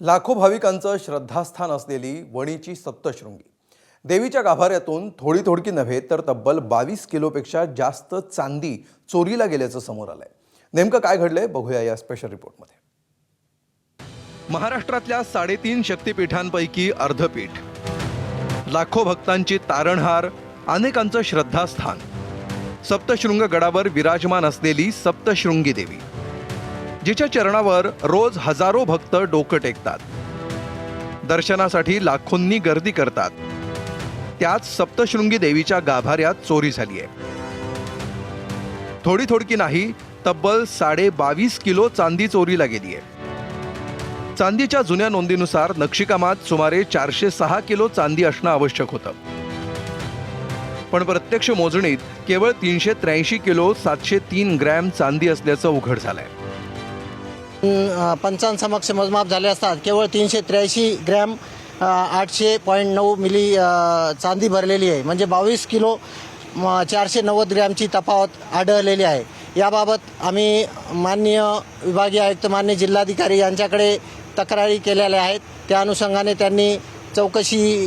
लाखो भाविकांचं श्रद्धास्थान असलेली वणीची सप्तशृंगी देवीच्या गाभाऱ्यातून थोडी थोडकी नव्हे तर तब्बल 22 किलोपेक्षा जास्त चांदी चोरीला गेल्याचं समोर आलंय। नेमकं काय घडलंय बघूया या स्पेशल रिपोर्टमध्ये। महाराष्ट्रातल्या 3.5 शक्तिपीठांपैकी अर्धपीठ, लाखो भक्तांची तारणहार, अनेकांचं श्रद्धास्थान, सप्तशृंग गडावर विराजमान असलेली सप्तशृंगी देवी, जिच्या चरणावर रोज हजारो भक्त डोकं टेकतात, दर्शनासाठी लाखोंनी गर्दी करतात। त्याच सप्तशृंगी देवीच्या गाभाऱ्यात चोरी झाली आहे। थोडी थोडकी नाही, तब्बल 22.5 किलो चांदी चोरीला गेली आहे। चांदीच्या जुन्या नोंदीनुसार नक्षीकामात सुमारे 406 किलो चांदी असणं आवश्यक होतं, पण प्रत्यक्ष मोजणीत केवळ 383 किलो 703 ग्रॅम चांदी असल्याचं उघड झालंय। पंचांसमक्ष मोजमाप झाले असतात केवळ 383 ग्रॅम 800.9 मिली चांदी भरलेली आहे, म्हणजे 22 किलो 490 ग्रॅमची तफावत आढळलेली आहे। याबाबत आम्ही माननीय विभागीय आयुक्त, माननीय जिल्हाधिकारी यांच्याकडे तक्रारी केलेल्या आहेत। त्या अनुषंगाने त्यांनी चौकशी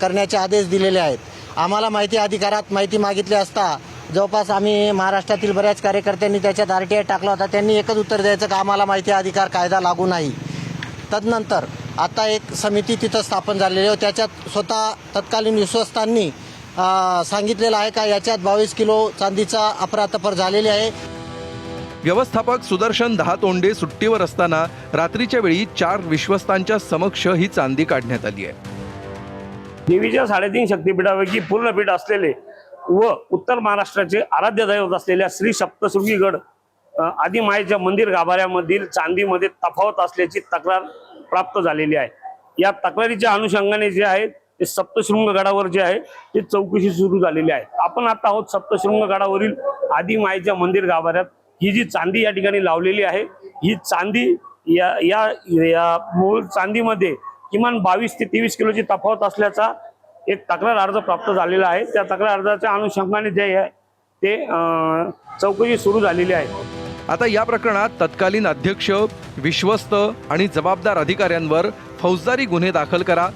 करण्याचे आदेश दिलेले आहेत। आम्हाला माहिती अधिकारात माहिती मागितली असता जवळपास आम्ही महाराष्ट्रातील बऱ्याच कार्यकर्त्यांनी त्याच्यात RTI टाकला होता। त्यांनी एकच उत्तर द्यायचं का आम्हाला माहिती अधिकार कायदा लागू नाही। तदनंतर आता एक समिती तिथं स्थापन झालेली आहे, त्याच्यात स्वतः तत्कालीन विश्वस्तांनी सांगितलेलं आहे का याच्यात 22 किलो चांदीचा अफरातफर झालेली आहे। व्यवस्थापक सुदर्शन दहातोंडे सुट्टीवर असताना रात्रीच्या वेळी 4 विश्वस्तांच्या समक्ष ही चांदी काढण्यात आली आहे। देवीच्या 3.5 शक्तिपीठापैकी पूर्णपीठ असलेले व उत्तर महाराष्ट्राचे आराध्य दैवत असलेल्या श्री सप्तशृंगीगड आदिमायेच्या मंदिर गाभाऱ्यामधील चांदीमध्ये तफावत असल्याची तक्रार प्राप्त झालेली आहे। या तक्रारीच्या अनुषंगाने जे आहे ते सप्तशृंग गडावर जे आहे ते चौकशी सुरू झालेली आहे। आपण आता आहोत सप्तशृंग गडावरील आदिमायेच्या मंदिर गाभाऱ्यात। ही जी चांदी या ठिकाणी लावलेली आहे, ही चांदी या मूळ चांदीमध्ये किमान 22 ते 23 किलोची तफावत असल्याचा एक तक्रार अर्ज प्राप्त झालेला आहे। त्या तक्रार अर्जाच्या अनुषंगाने जे आहे ते चौकशी सुरू झालेली आहे। आता या प्रकरणात तत्कालीन अध्यक्ष, विश्वस्त आणि जबाबदार अधिकाऱ्यांवर फौजदारी गुन्हे दाखल करा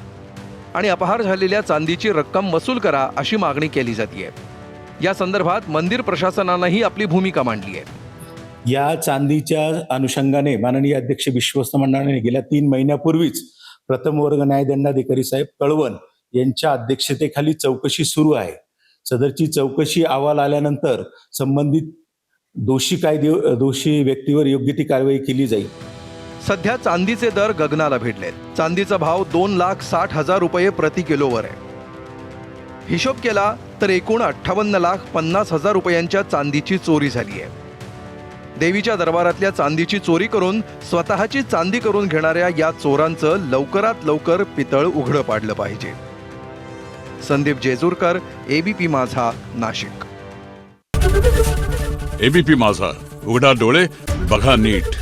आणि अपहार झालेल्या चांदीची रक्कम वसूल करा अशी मागणी केली जाते। या संदर्भात मंदिर प्रशासनानंही आपली भूमिका मांडली आहे। या चांदीच्या अनुषंगाने माननीय अध्यक्ष विश्वस्त मंडळाने गेल्या 3 महिन्यापूर्वीच प्रथम वर्ग न्यायदंडाधिकारी साहेब कळवण यांच्या अध्यक्षतेखाली चौकशी सुरू आहे। सदरची चौकशी अहवाल आल्यानंतर संबंधित दोषी व्यक्तीवर योग्य ती कारवाई केली जाईल। सध्या चांदीचे दर गगनाला भिडलेत। चांदीचा भाव 2,60,000 रुपये प्रति किलोवर आहे। हिशोब केला तर एकूण 58,50,000 रुपयांच्या चांदीची चोरी झाली आहे। देवीच्या दरबारातल्या चांदीची चोरी करून स्वतःची चांदी करून घेणाऱ्या या चोरांचं लवकरात लवकर पितळ उघडं पाडलं पाहिजे। संदीप जेजूरकर, ABP माझा, नाशिक। ABP माझा, उघडा डोळे बघा नीट।